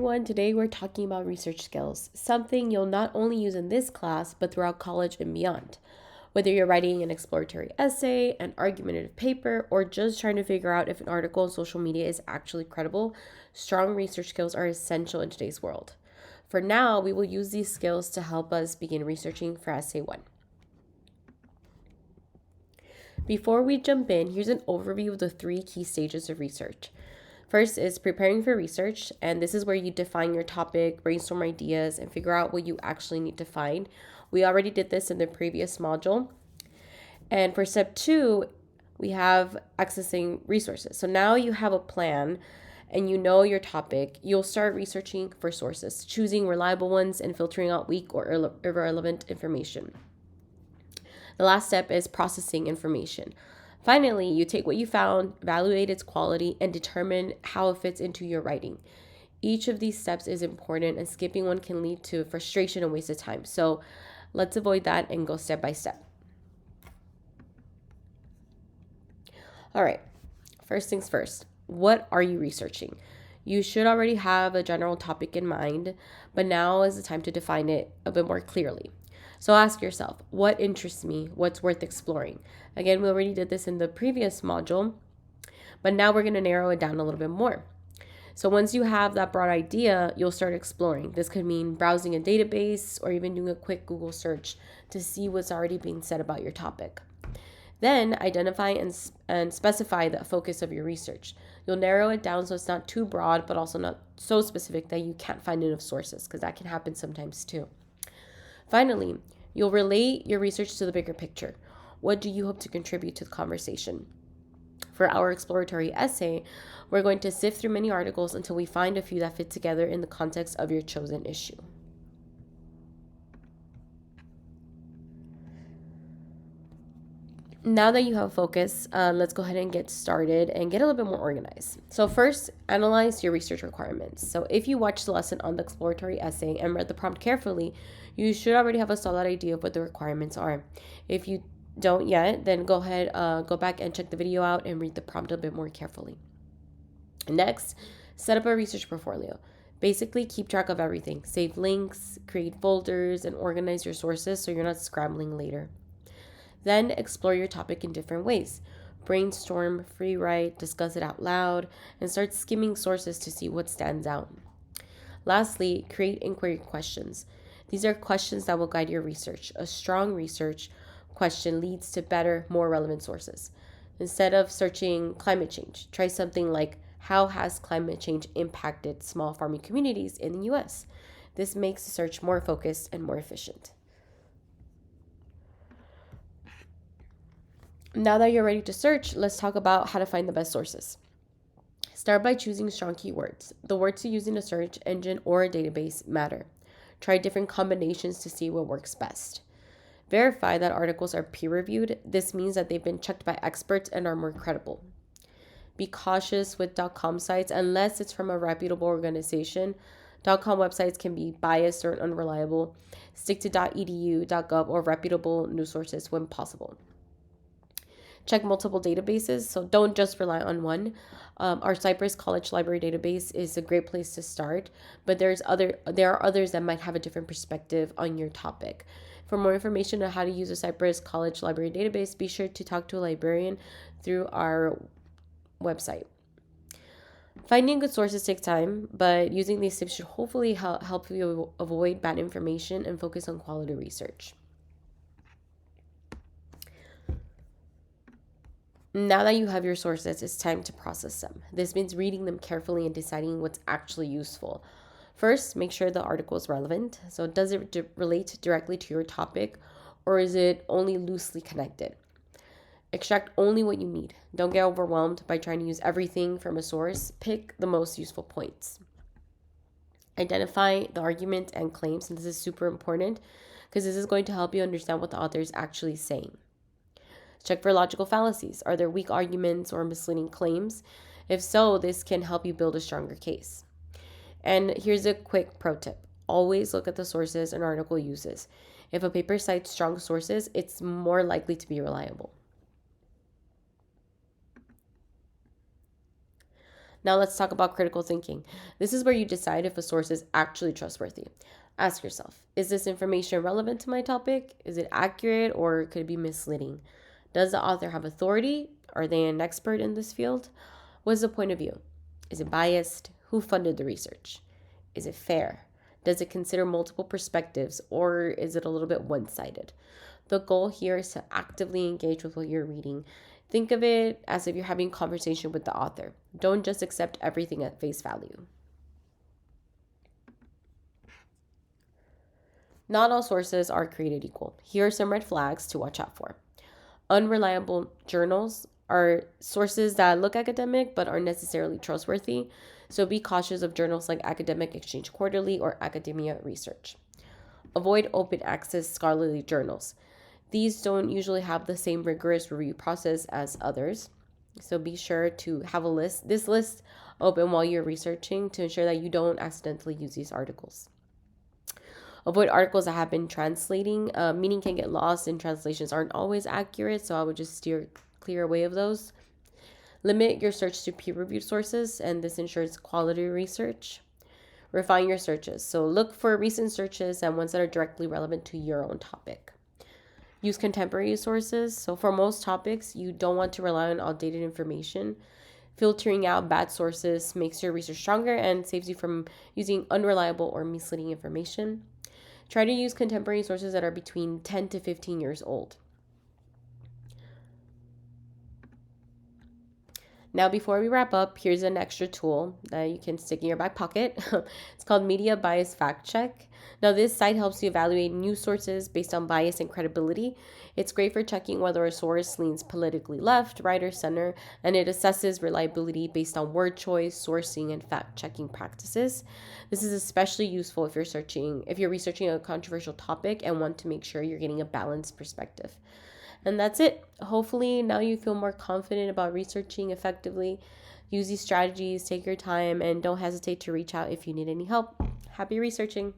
Everyone, today we're talking about research skills, something you'll not only use in this class, but throughout college and beyond. Whether you're writing an exploratory essay, an argumentative paper, or just trying to figure out if an article on social media is actually credible, strong research skills are essential in today's world. For now, we will use these skills to help us begin researching for Essay 1. Before we jump in, here's an overview of the 3 key stages of research. First is preparing for research, and this is where you define your topic, brainstorm ideas, and figure out what you actually need to find. We already did this in the previous module. And for step 2, we have accessing resources. So now you have a plan and you know your topic, you'll start researching for sources, choosing reliable ones and filtering out weak or irrelevant information. The last step is processing information. Finally, you take what you found, evaluate its quality, and determine how it fits into your writing. Each of these steps is important, and skipping one can lead to frustration and waste of time. So let's avoid that and go step by step. All right, first things first. What are you researching? You should already have a general topic in mind, but now is the time to define it a bit more clearly. So ask yourself, what interests me? What's worth exploring? Again, we already did this in the previous module, but now we're going to narrow it down a little bit more. So once you have that broad idea, you'll start exploring. This could mean browsing a database or even doing a quick Google search to see what's already being said about your topic. Then identify and specify the focus of your research. You'll narrow it down so it's not too broad, but also not so specific that you can't find enough sources, because that can happen sometimes too. Finally, you'll relate your research to the bigger picture. What do you hope to contribute to the conversation? For our exploratory essay, we're going to sift through many articles until we find a few that fit together in the context of your chosen issue. Now that you have a focus, let's go ahead and get started and get a little bit more organized. So first, analyze your research requirements. So if you watched the lesson on the exploratory essay and read the prompt carefully, you should already have a solid idea of what the requirements are. If you don't yet, then go ahead, go back and check the video out and read the prompt a bit more carefully. Next, set up a research portfolio. Basically, keep track of everything. Save links, create folders, and organize your sources so you're not scrambling later. Then explore your topic in different ways. Brainstorm, free write, discuss it out loud, and start skimming sources to see what stands out. Lastly, create inquiry questions. These are questions that will guide your research. A strong research question leads to better, more relevant sources. Instead of searching climate change, try something like, how has climate change impacted small farming communities in the US? This makes the search more focused and more efficient. Now that you're ready to search, let's talk about how to find the best sources. Start by choosing strong keywords. The words you use in a search engine or a database matter. Try different combinations to see what works best. Verify that articles are peer-reviewed. This means that they've been checked by experts and are more credible. Be cautious with .com sites unless it's from a reputable organization. .com websites can be biased or unreliable. Stick to .edu, .gov, or reputable news sources when possible. Check multiple databases, so don't just rely on one. Our Cypress College Library database is a great place to start, but there are others that might have a different perspective on your topic. For more information on how to use a Cypress College Library database, be sure to talk to a librarian through our website. Finding good sources takes time, but using these tips should hopefully help you avoid bad information and focus on quality research. Now that you have your sources, it's time to process them. This means reading them carefully and deciding what's actually useful. First, make sure the article is relevant. So does it relate directly to your topic, or is it only loosely connected? Extract only what you need. Don't get overwhelmed by trying to use everything from a source. Pick the most useful points. Identify the argument and claims, and this is super important because this is going to help you understand what the author is actually saying. Check for logical fallacies. Are there weak arguments or misleading claims? If so, this can help you build a stronger case. And here's a quick pro tip. Always look at the sources an article uses. If a paper cites strong sources, it's more likely to be reliable. Now let's talk about critical thinking. This is where you decide if a source is actually trustworthy. Ask yourself, is this information relevant to my topic? Is it accurate or could it be misleading? Does the author have authority? Are they an expert in this field? What's the point of view? Is it biased? Who funded the research? Is it fair? Does it consider multiple perspectives or is it a little bit one sided? The goal here is to actively engage with what you're reading. Think of it as if you're having a conversation with the author. Don't just accept everything at face value. Not all sources are created equal. Here are some red flags to watch out for. Unreliable journals are sources that look academic but aren't necessarily trustworthy. So be cautious of journals like Academic Exchange Quarterly or Academia Research. Avoid open access scholarly journals. These don't usually have the same rigorous review process as others. So be sure to have this list open while you're researching to ensure that you don't accidentally use these articles. Avoid articles that have been translating. Meaning can get lost and translations aren't always accurate, so I would just steer clear away of those. Limit your search to peer-reviewed sources, and this ensures quality research. Refine your searches. So look for recent searches and ones that are directly relevant to your own topic. Use contemporary sources. So for most topics, you don't want to rely on outdated information. Filtering out bad sources makes your research stronger and saves you from using unreliable or misleading information. Try to use contemporary sources that are between 10 to 15 years old. Now, before we wrap up, here's an extra tool that you can stick in your back pocket. It's called Media Bias Fact Check. Now, this site helps you evaluate news sources based on bias and credibility. It's great for checking whether a source leans politically left, right, or center, and it assesses reliability based on word choice, sourcing, and fact-checking practices. This is especially useful if you're researching a controversial topic and want to make sure you're getting a balanced perspective. And that's it. Hopefully, now you feel more confident about researching effectively. Use these strategies, take your time, and don't hesitate to reach out if you need any help. Happy researching.